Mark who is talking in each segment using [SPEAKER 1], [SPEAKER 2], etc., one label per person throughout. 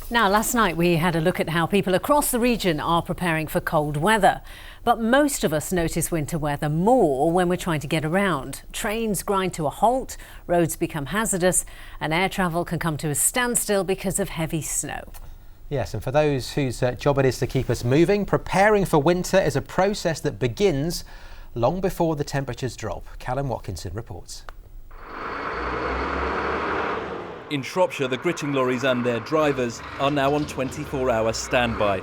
[SPEAKER 1] Now, last night we had a look at how people across the region are preparing for cold weather. But most of us notice winter weather more when we're trying to get around. Trains grind to a halt, roads become hazardous, and air travel can come to a standstill because of heavy snow.
[SPEAKER 2] Yes, and for those whose job it is to keep us moving, preparing for winter is a process that begins long before the temperatures drop. Callum Watkinson reports.
[SPEAKER 3] In Shropshire, the gritting lorries and their drivers are now on 24-hour standby.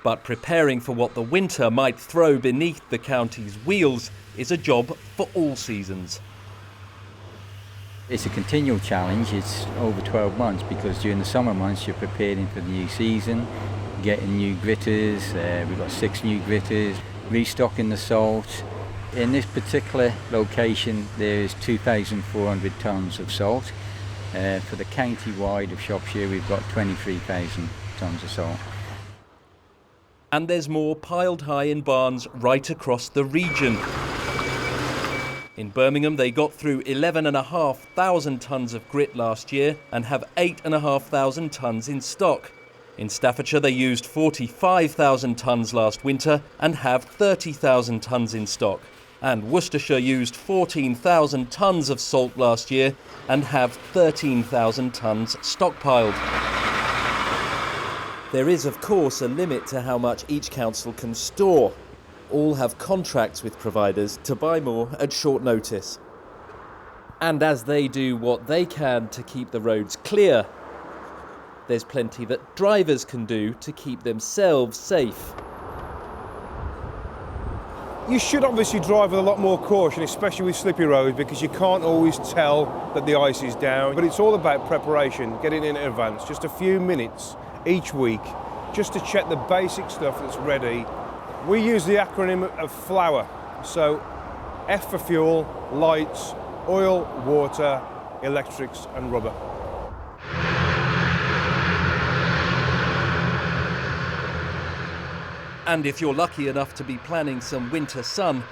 [SPEAKER 3] But preparing for what the winter might throw beneath the county's wheels is a job for all seasons.
[SPEAKER 4] It's a continual challenge. It's over 12 months because during the summer months you're preparing for the new season, getting new gritters. We've got 6 new gritters, restocking the salt. In this particular location there is 2,400 tonnes of salt. For the county-wide of Shropshire we've got 23,000 tonnes of salt.
[SPEAKER 3] And there's more piled high in barns right across the region. In Birmingham they got through 11,500 tonnes of grit last year and have 8,500 tonnes in stock. In Staffordshire they used 45,000 tonnes last winter and have 30,000 tonnes in stock. And Worcestershire used 14,000 tonnes of salt last year and have 13,000 tonnes stockpiled. There is, of course, a limit to how much each council can store. All have contracts with providers to buy more at short notice. And as they do what they can to keep the roads clear, there's plenty that drivers can do to keep themselves safe.
[SPEAKER 5] You should obviously drive with a lot more caution, especially with slippery roads, because you can't always tell that the ice is down. But it's all about preparation, getting in advance, just a few minutes each week, just to check the basic stuff that's ready. We use the acronym of FLOWER, so F for fuel, lights, oil, water, electrics and rubber.
[SPEAKER 3] And if you're lucky enough to be planning some winter sun,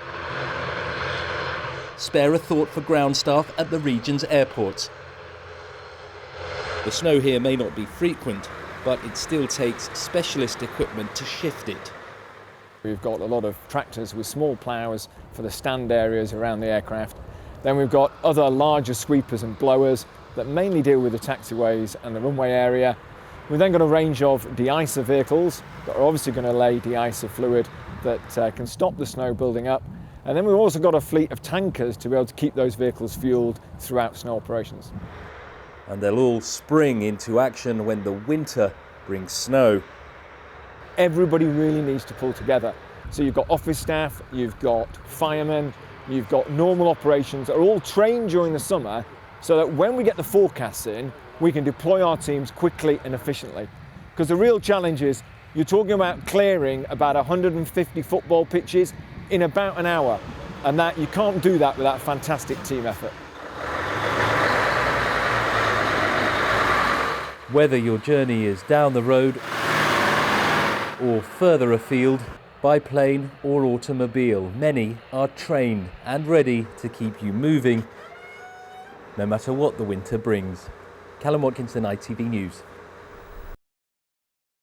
[SPEAKER 3] spare a thought for ground staff at the region's airports. The snow here may not be frequent, but it still takes specialist equipment to shift it.
[SPEAKER 6] We've got a lot of tractors with small ploughs for the stand areas around the aircraft. Then we've got other larger sweepers and blowers that mainly deal with the taxiways and the runway area. We've then got a range of de-icer vehicles that are obviously going to lay de-icer fluid that can stop the snow building up. And then we've also got a fleet of tankers to be able to keep those vehicles fuelled throughout snow operations.
[SPEAKER 3] And they'll all spring into action when the winter brings snow.
[SPEAKER 6] Everybody really needs to pull together. So you've got office staff, you've got firemen, you've got normal operations that are all trained during the summer so that when we get the forecasts in, we can deploy our teams quickly and efficiently. Because the real challenge is, you're talking about clearing about 150 football pitches in about an hour. And that you can't do that without fantastic team effort.
[SPEAKER 3] Whether your journey is down the road or further afield, by plane or automobile, many are trained and ready to keep you moving, no matter what the winter brings. Callum Watkinson, ITV News.